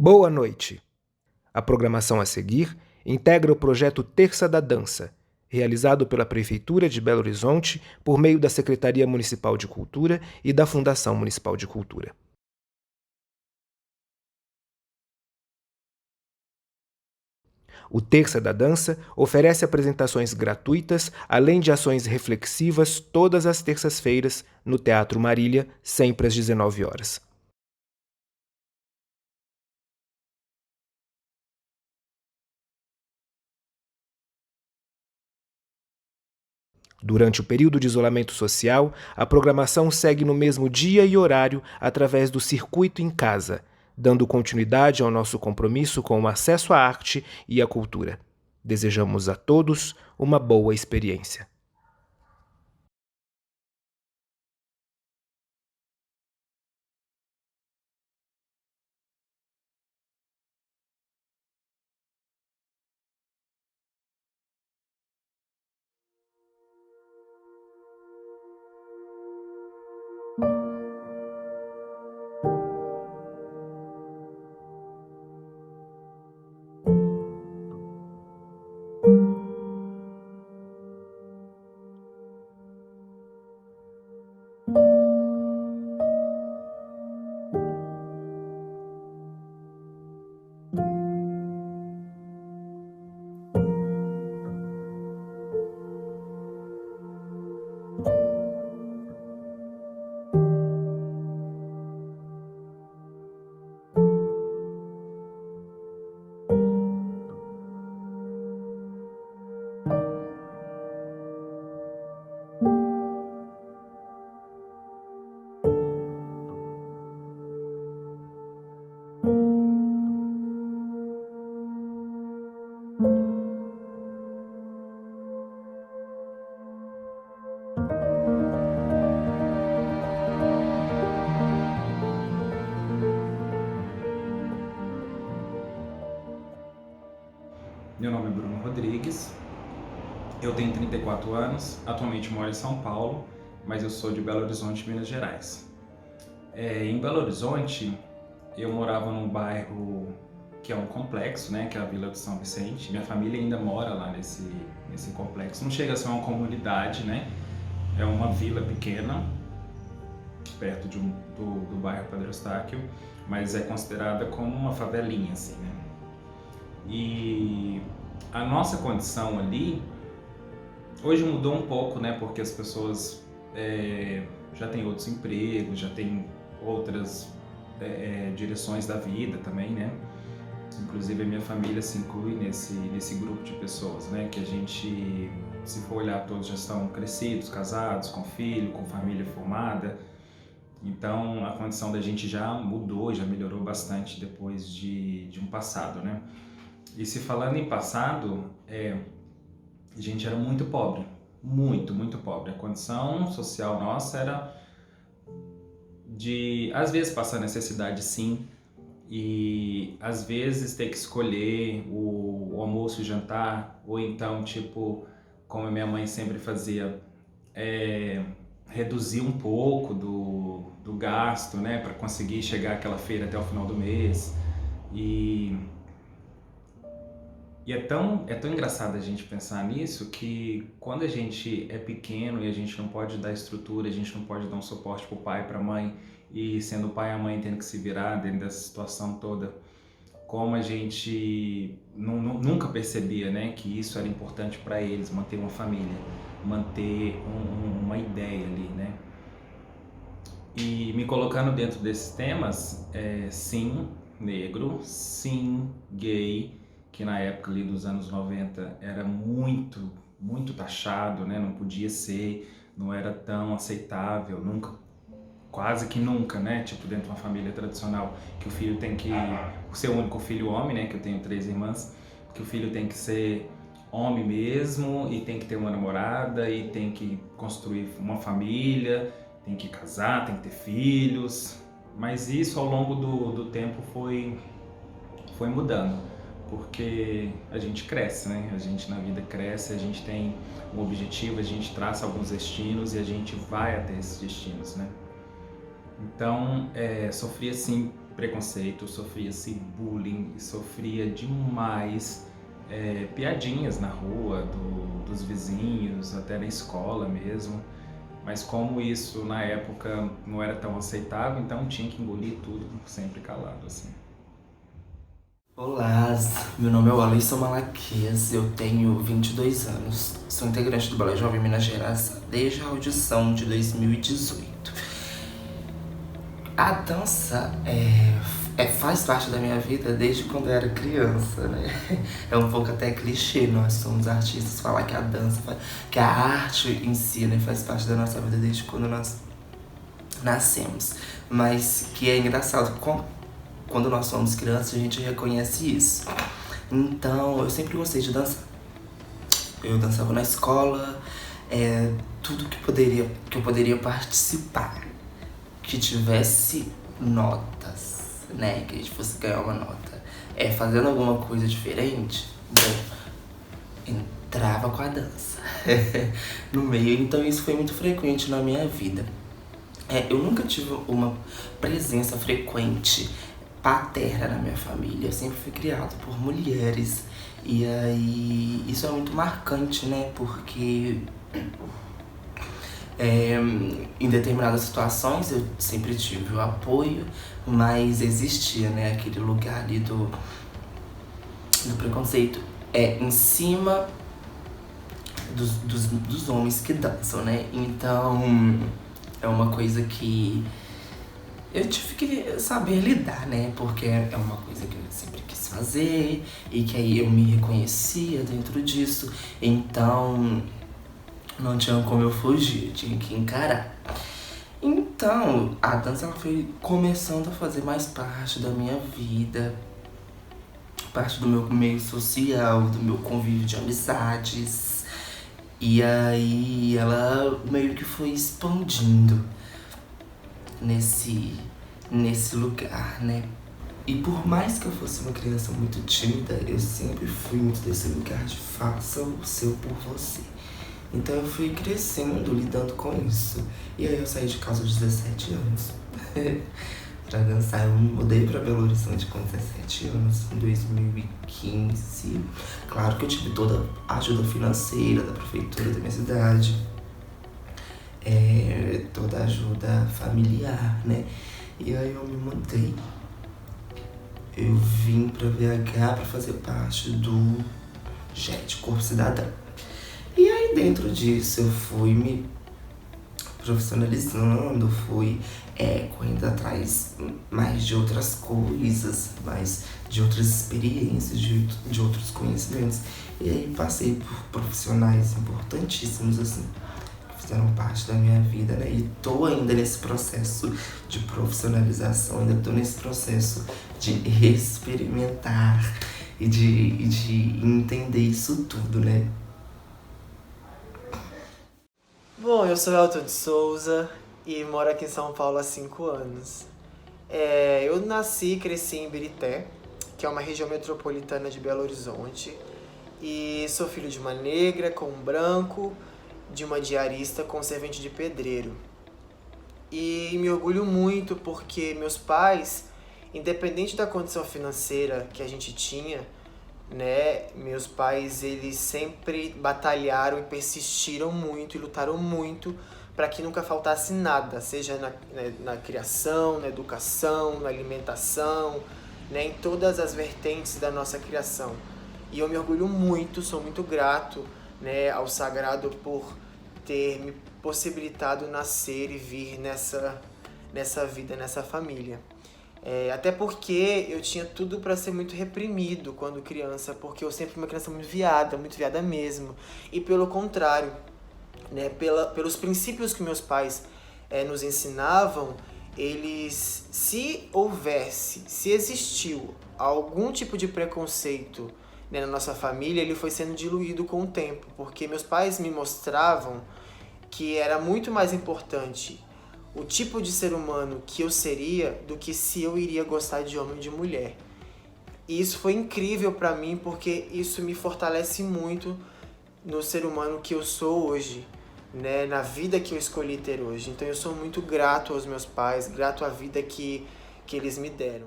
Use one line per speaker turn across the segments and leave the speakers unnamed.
Boa noite! A programação a seguir integra o projeto Terça da Dança, realizado pela Prefeitura de Belo Horizonte por meio da Secretaria Municipal de Cultura e da Fundação Municipal de Cultura. O Terça da Dança oferece apresentações gratuitas, além de ações reflexivas todas as terças-feiras no Teatro Marília, sempre às 19 horas. Durante o período de isolamento social, a programação segue no mesmo dia e horário através do Circuito em Casa, dando continuidade ao nosso compromisso com o acesso à arte e à cultura. Desejamos a todos uma boa experiência.
Meu nome é Bruno Rodrigues, eu tenho 34 anos, atualmente moro em São Paulo, mas eu sou de Belo Horizonte, Minas Gerais. Em Belo Horizonte, eu morava num bairro que é um complexo, né, que é a Vila do São Vicente. Minha família ainda mora lá nesse complexo. Não chega a ser uma comunidade, né? É uma vila pequena, perto do bairro Padre Eustáquio, mas é considerada como uma favelinha, assim, né? E a nossa condição ali, hoje mudou um pouco, né? Porque as pessoas já têm outros empregos, já têm outras direções da vida também, né? Inclusive a minha família se inclui nesse grupo de pessoas, né? Que a gente, se for olhar, todos já estão crescidos, casados, com filho, com família formada. Então a condição da gente já mudou, já melhorou bastante depois de um passado, né? E se falando em passado, a gente era muito pobre, muito pobre. A condição social nossa era de, às vezes, passar necessidade, sim, e às vezes ter que escolher o almoço e o jantar, ou então, tipo, como a minha mãe sempre fazia, reduzir um pouco do gasto, né, para conseguir chegar àquela feira até o final do mês. E é tão engraçado a gente pensar nisso, que quando a gente é pequeno e a gente não pode dar estrutura, a gente não pode dar um suporte para o pai, para a mãe, e sendo o pai e a mãe tendo que se virar dentro dessa situação toda, como a gente nunca percebia, né, que isso era importante para eles, manter uma família, manter uma ideia ali, né? E me colocando dentro desses temas, sim, negro, sim, gay, que na época ali dos anos 90 era muito taxado, né? Não podia ser, não era tão aceitável, nunca, quase que nunca, né? Tipo, dentro de uma família tradicional, que o filho tem que ser o único filho homem, né? Que eu tenho 3 irmãs, que o filho tem que ser homem mesmo, e tem que ter uma namorada, e tem que construir uma família, tem que casar, tem que ter filhos. Mas isso ao longo do tempo foi mudando, porque a gente cresce, né? A gente na vida cresce, a gente tem um objetivo, a gente traça alguns destinos e a gente vai até esses destinos, né? Então, sofria sim preconceito, sofria sim bullying, sofria demais piadinhas na rua, dos vizinhos, até na escola mesmo. Mas como isso na época não era tão aceitável, então tinha que engolir tudo sempre calado, assim.
Olá, meu nome é Alisson Malaquias, eu tenho 22 anos, sou integrante do Balé Jovem Minas Gerais desde a audição de 2018. A dança faz parte da minha vida desde quando eu era criança, né? É um pouco até clichê, nós somos artistas, falar que a dança, que a arte em si, né, faz parte da nossa vida desde quando nós nascemos. Mas que é engraçado, quando nós somos crianças a gente reconhece isso. Então eu sempre gostei de dançar. Eu dançava na escola, tudo que eu poderia participar, que tivesse notas, né? Que a gente fosse ganhar uma nota. Fazendo alguma coisa diferente, bom, entrava com a dança no meio. Então isso foi muito frequente na minha vida. Eu nunca tive uma presença frequente paterna na minha família. Eu sempre fui criado por mulheres. E aí isso é muito marcante, né? Porque em determinadas situações eu sempre tive o apoio, mas existia, né, aquele lugar ali do preconceito em cima dos homens que dançam, né? Então é uma coisa que eu tive que saber lidar, né? Porque é uma coisa que eu sempre quis fazer e que aí eu me reconhecia dentro disso. Então não tinha como eu fugir, eu tinha que encarar. Então a dança ela foi começando a fazer mais parte da minha vida, parte do meu meio social, do meu convívio de amizades. E aí ela meio que foi expandindo nesse lugar, né? E por mais que eu fosse uma criança muito tímida, eu sempre fui muito desse lugar de faça o seu por você. Então eu fui crescendo, lidando com isso. E aí eu saí de casa aos 17 anos pra dançar. Eu me mudei pra Belo Horizonte com 17 anos, em 2015. Claro que eu tive toda a ajuda financeira da prefeitura da minha cidade. Toda a ajuda familiar, né? E aí eu me mudei. Eu vim pra BH pra fazer parte do JET, Corpo Cidadão. E aí dentro disso eu fui me profissionalizando, fui correndo atrás mais de outras coisas, mais de outras experiências, de outros conhecimentos. E aí passei por profissionais importantíssimos, assim, que fizeram parte da minha vida, né? E tô ainda nesse processo de profissionalização, ainda tô nesse processo de experimentar e de entender isso tudo, né?
Bom, eu sou Elton de Souza e moro aqui em São Paulo há 5 anos. Eu nasci e cresci em Ibirité, que é uma região metropolitana de Belo Horizonte, e sou filho de uma negra com um branco, de uma diarista com servente de pedreiro. E me orgulho muito porque meus pais, independente da condição financeira que a gente tinha, né, meus pais eles sempre batalharam e persistiram muito e lutaram muito para que nunca faltasse nada, seja na criação, na educação, na alimentação, né, em todas as vertentes da nossa criação. E eu me orgulho muito, sou muito grato, né, ao Sagrado por ter me possibilitado nascer e vir nessa vida, nessa família. Até porque eu tinha tudo para ser muito reprimido quando criança, porque eu sempre fui uma criança muito viada mesmo. E pelo contrário, né, pelos princípios que meus pais nos ensinavam, eles, se existiu algum tipo de preconceito, né, na nossa família, ele foi sendo diluído com o tempo, porque meus pais me mostravam que era muito mais importante o tipo de ser humano que eu seria do que se eu iria gostar de homem ou de mulher. E isso foi incrível pra mim porque isso me fortalece muito no ser humano que eu sou hoje, né, na vida que eu escolhi ter hoje. Então eu sou muito grato aos meus pais, grato à vida que eles me deram.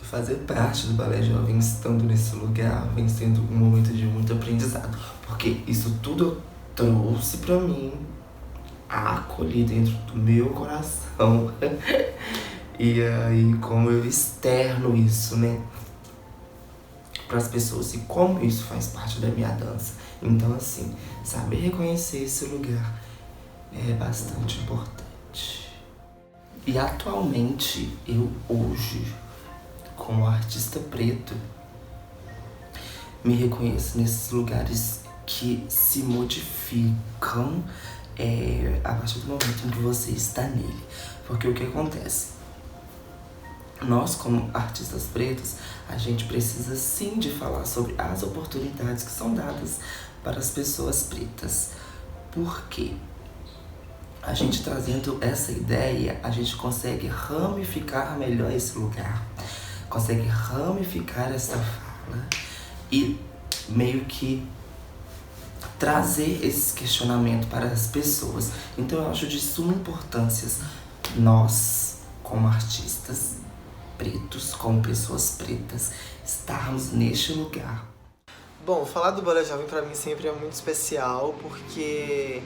Fazer parte do Balé Jovem, estando nesse lugar, vem sendo um momento de muito aprendizado. Porque isso tudo eu trouxe pra mim, acolhi dentro do meu coração. E aí, como eu externo isso, né, pras pessoas e como isso faz parte da minha dança. Então, assim, saber reconhecer esse lugar é bastante importante. E atualmente, eu hoje, como artista preto, me reconheço nesses lugares que se modificam a partir do momento em que você está nele. Porque o que acontece? Nós, como artistas pretos, a gente precisa sim de falar sobre as oportunidades que são dadas para as pessoas pretas. Por quê? A gente trazendo essa ideia, a gente consegue ramificar melhor esse lugar, consegue ramificar essa fala e meio que trazer esse questionamento para as pessoas. Então eu acho de suma importância nós, como artistas pretos, como pessoas pretas, estarmos neste lugar.
Bom, falar do Balé Jovem pra mim sempre é muito especial, porque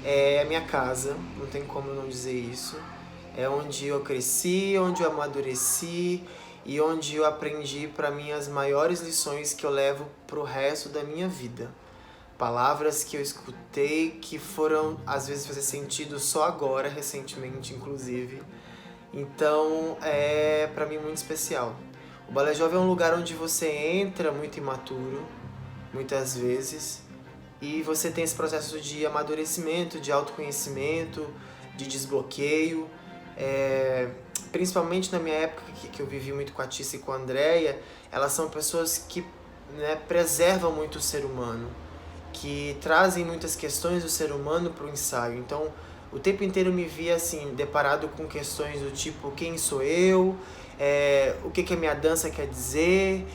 é a minha casa, não tem como não dizer isso. É onde eu cresci, onde eu amadureci e onde eu aprendi para mim as maiores lições que eu levo pro resto da minha vida. Palavras que eu escutei que foram às vezes fazer sentido só agora, recentemente inclusive. Então é para mim muito especial. O Balé Jovem é um lugar onde você entra muito imaturo, muitas vezes, e você tem esse processo de amadurecimento, de autoconhecimento, de desbloqueio. Principalmente na minha época que eu vivi muito com a Tissa e com a Andrea, elas são pessoas que, né, preservam muito o ser humano, que trazem muitas questões do ser humano para o ensaio. Então, o tempo inteiro eu me via assim, deparado com questões do tipo, quem sou eu, o que a minha dança quer dizer,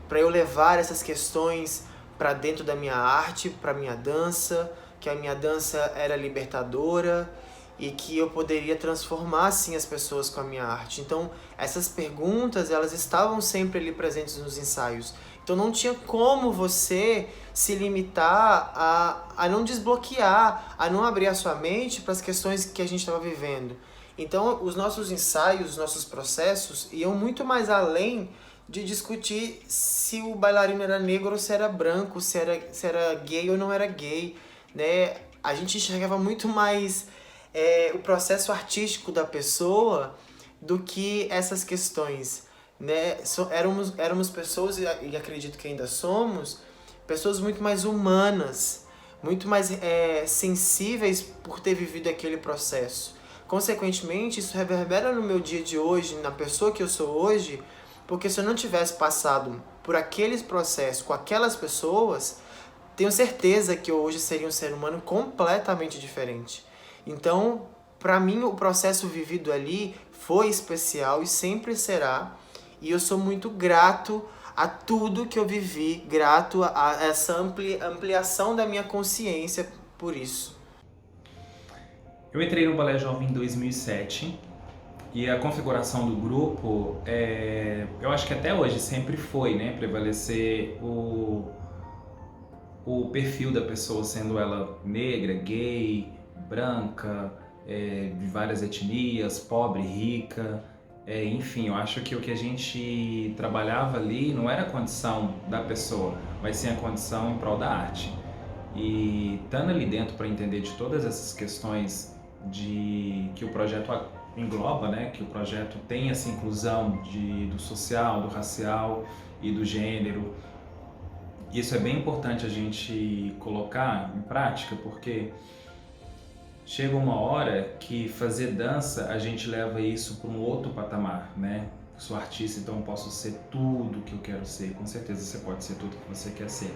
para eu levar essas questões para dentro da minha arte, para minha dança, que a minha dança era libertadora e que eu poderia transformar assim as pessoas com a minha arte. Então, essas perguntas, elas estavam sempre ali presentes nos ensaios. Então não tinha como você se limitar a não desbloquear, a não abrir a sua mente para as questões que a gente estava vivendo. Então os nossos ensaios, os nossos processos iam muito mais além de discutir se o bailarino era negro ou se era branco, se era gay ou não era gay, né? A gente enxergava muito mais o processo artístico da pessoa do que essas questões, né? Éramos pessoas, e acredito que ainda somos, pessoas muito mais humanas, muito mais sensíveis por ter vivido aquele processo. Consequentemente, isso reverbera no meu dia de hoje, na pessoa que eu sou hoje, porque se eu não tivesse passado por aqueles processos com aquelas pessoas, tenho certeza que eu hoje seria um ser humano completamente diferente. Então, para mim, o processo vivido ali foi especial e sempre será. E eu sou muito grato a tudo que eu vivi, grato a essa ampliação da minha consciência por isso.
Eu entrei no Balé Jovem em 2007 e a configuração do grupo, eu acho que até hoje sempre foi, né, prevalecer o perfil da pessoa, sendo ela negra, gay, branca, de várias etnias, pobre, rica. Enfim, eu acho que o que a gente trabalhava ali não era a condição da pessoa, mas sim a condição em prol da arte. E estando ali dentro para entender de todas essas questões que o projeto engloba, né? Que o projeto tem essa inclusão do social, do racial e do gênero. Isso é bem importante a gente colocar em prática, porque chega uma hora que fazer dança, a gente leva isso para um outro patamar, né? Sou artista, então eu posso ser tudo que eu quero ser. Com certeza você pode ser tudo que você quer ser.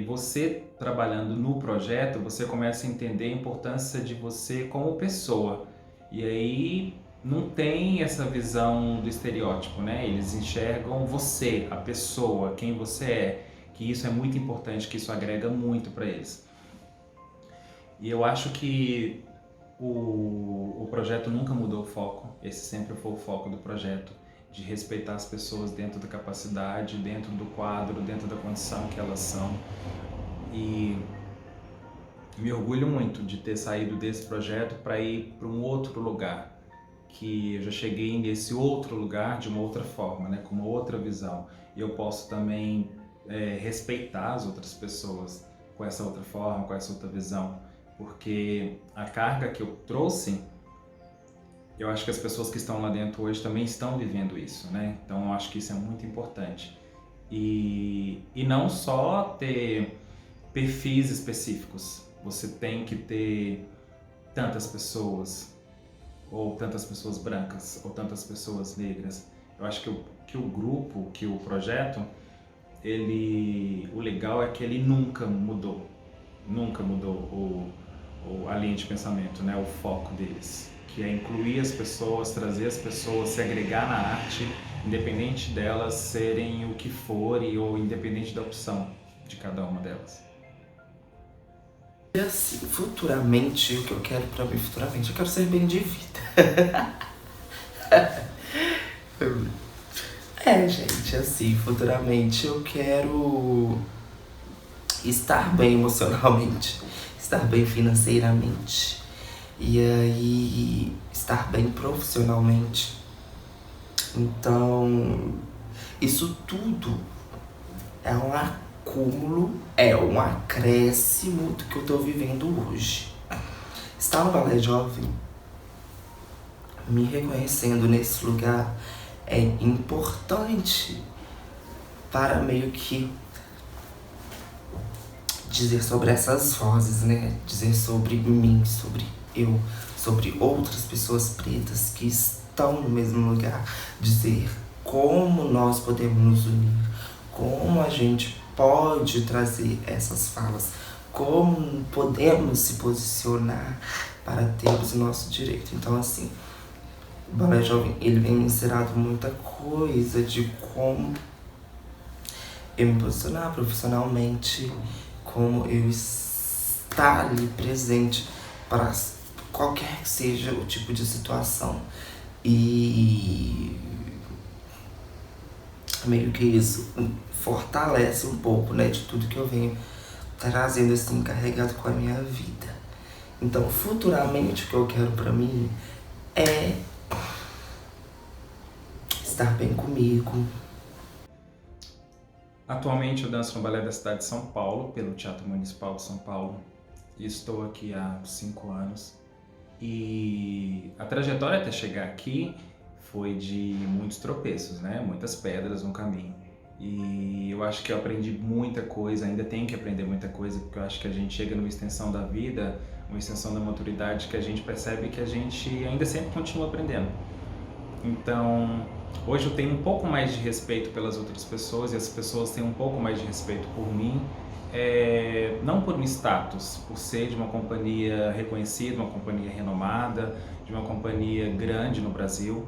porque você trabalhando no projeto, você começa a entender a importância de você como pessoa. E aí não tem essa visão do estereótipo, né? Eles enxergam você, a pessoa, quem você é, que isso é muito importante, que isso agrega muito para eles. E eu acho que o projeto nunca mudou o foco, esse sempre foi o foco do projeto, de respeitar as pessoas dentro da capacidade, dentro do quadro, dentro da condição que elas são. E me orgulho muito de ter saído desse projeto para ir para um outro lugar, que eu já cheguei nesse outro lugar de uma outra forma, né, com uma outra visão. E eu posso também respeitar as outras pessoas com essa outra forma, com essa outra visão, porque a carga que eu trouxe, eu acho que as pessoas que estão lá dentro hoje também estão vivendo isso, né? Então eu acho que isso é muito importante. E não só ter perfis específicos, você tem que ter tantas pessoas, ou tantas pessoas brancas, ou tantas pessoas negras. Eu acho que o grupo, que o projeto, o legal é que ele nunca mudou a linha de pensamento, né? O foco deles, que é incluir as pessoas, trazer as pessoas, se agregar na arte, independente delas serem o que forem ou independente da opção de cada uma delas.
E assim, futuramente, o que eu quero pra mim futuramente, eu quero ser bem de vida. Gente, assim, futuramente eu quero estar bem emocionalmente, estar bem financeiramente e aí estar bem profissionalmente. Então, isso tudo é um acúmulo, é um acréscimo do que eu tô vivendo hoje. Estar no Balé Jovem, me reconhecendo nesse lugar, é importante para meio que dizer sobre essas vozes, né? Dizer sobre mim, sobre eu, sobre outras pessoas pretas que estão no mesmo lugar. Dizer como nós podemos nos unir, como a gente pode trazer essas falas, como podemos se posicionar para termos o nosso direito. Então, assim, o Balé Jovem, ele vem me ensinando muita coisa de como eu me posicionar profissionalmente, como eu estar ali presente para qualquer que seja o tipo de situação. E meio que isso fortalece um pouco, né, de tudo que eu venho trazendo assim, carregado com a minha vida. Então, futuramente, o que eu quero pra mim é estar bem comigo.
Atualmente eu danço no Balé da cidade de São Paulo, pelo Teatro Municipal de São Paulo, e estou aqui há 5 anos. E a trajetória até chegar aqui foi de muitos tropeços, né? Muitas pedras no caminho. E eu acho que eu aprendi muita coisa, ainda tenho que aprender muita coisa, porque eu acho que a gente chega numa extensão da vida, uma extensão da maturidade, que a gente percebe que a gente ainda sempre continua aprendendo. Então, hoje eu tenho um pouco mais de respeito pelas outras pessoas e as pessoas têm um pouco mais de respeito por mim, não por um status, por ser de uma companhia reconhecida, uma companhia renomada, de uma companhia grande no Brasil.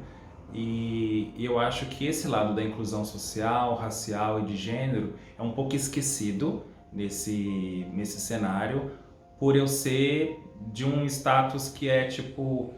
E eu acho que esse lado da inclusão social, racial e de gênero é um pouco esquecido nesse cenário, por eu ser de um status que é tipo,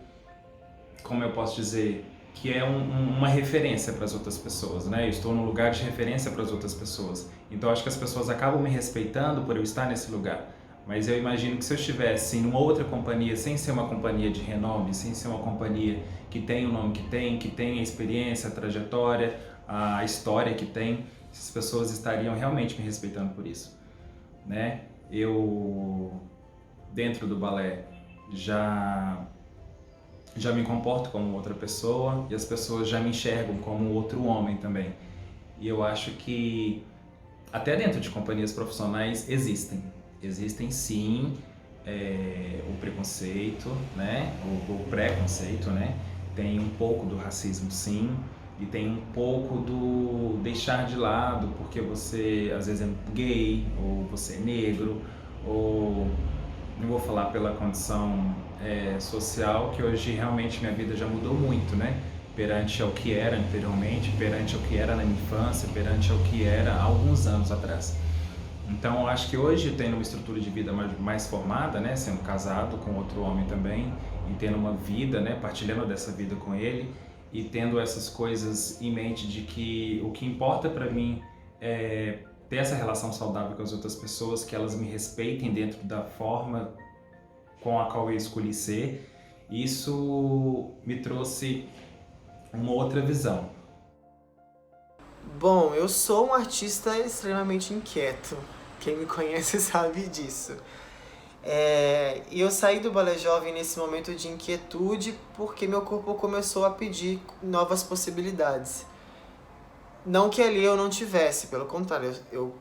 como eu posso dizer, que é uma referência para as outras pessoas, né? Eu estou num lugar de referência para as outras pessoas. Então acho que as pessoas acabam me respeitando por eu estar nesse lugar. Mas eu imagino que se eu estivesse em uma outra companhia, sem ser uma companhia de renome, sem ser uma companhia que tem o nome que tem a experiência, a trajetória, a história que tem, essas pessoas estariam realmente me respeitando por isso, né? Eu, dentro do balé, já me comporto como outra pessoa e as pessoas já me enxergam como outro homem também. E eu acho que até dentro de companhias profissionais existem sim o preconceito, né? O preconceito, né? Tem um pouco do racismo sim, e tem um pouco do deixar de lado porque você às vezes é gay, ou você é negro, ou não vou falar pela condição social, que hoje realmente minha vida já mudou muito, né? Perante ao que era anteriormente, perante ao que era na minha infância, perante ao que era há alguns anos atrás. Então, eu acho que hoje, tendo uma estrutura de vida mais formada, né, sendo casado com outro homem também, e tendo uma vida, né, partilhando dessa vida com ele, e tendo essas coisas em mente de que o que importa para mim é ter essa relação saudável com as outras pessoas, que elas me respeitem dentro da forma com a qual eu escolhi ser, isso me trouxe uma outra visão.
Bom, eu sou um artista extremamente inquieto. Quem me conhece sabe disso. E eu saí do Balé Jovem nesse momento de inquietude porque meu corpo começou a pedir novas possibilidades. Não que ali eu não tivesse, pelo contrário, eu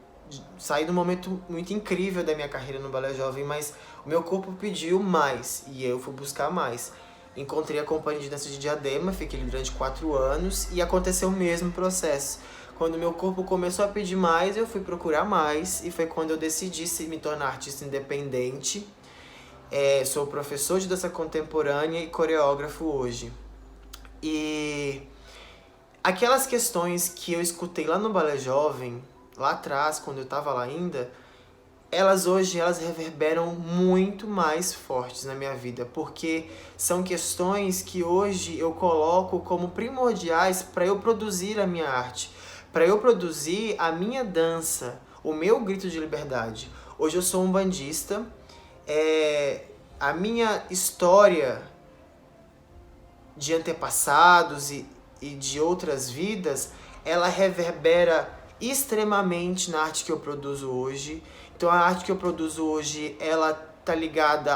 saí de um momento muito incrível da minha carreira no Balé Jovem, mas o meu corpo pediu mais e eu fui buscar mais. Encontrei a Companhia de Dança de Diadema, fiquei ali durante 4 anos e aconteceu o mesmo processo. Quando meu corpo começou a pedir mais, eu fui procurar mais e foi quando eu decidi me tornar artista independente. Sou professor de dança contemporânea e coreógrafo hoje. E aquelas questões que eu escutei lá no Balé Jovem, lá atrás, quando eu estava lá ainda, hoje elas reverberam muito mais fortes na minha vida, porque são questões que hoje eu coloco como primordiais para eu produzir a minha arte, para eu produzir a minha dança, o meu grito de liberdade. Hoje eu sou um bandista, a minha história de antepassados e de outras vidas, ela reverbera extremamente na arte que eu produzo hoje. Então a arte que eu produzo hoje, ela tá ligada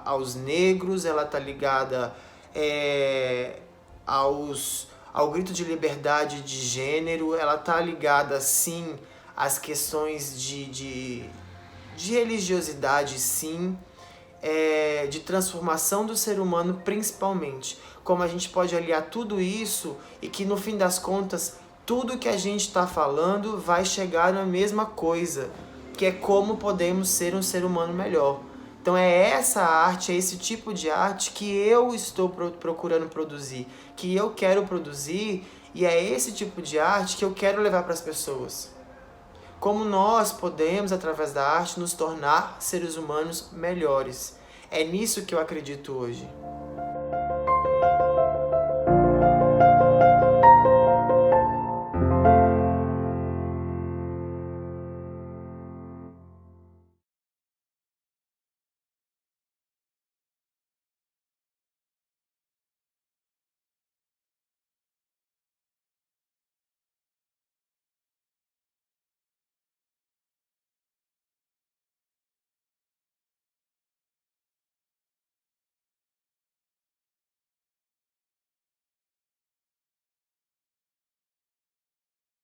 aos negros, ela tá ligada ao grito de liberdade de gênero, ela tá ligada sim às questões de religiosidade, sim, de transformação do ser humano principalmente. Como a gente pode aliar tudo isso e que no fim das contas tudo que a gente está falando vai chegar na mesma coisa, que é como podemos ser um ser humano melhor. Então é essa arte, é esse tipo de arte que eu estou procurando produzir, que eu quero produzir, e é esse tipo de arte que eu quero levar para as pessoas. Como nós podemos, através da arte, nos tornar seres humanos melhores. É nisso que eu acredito hoje.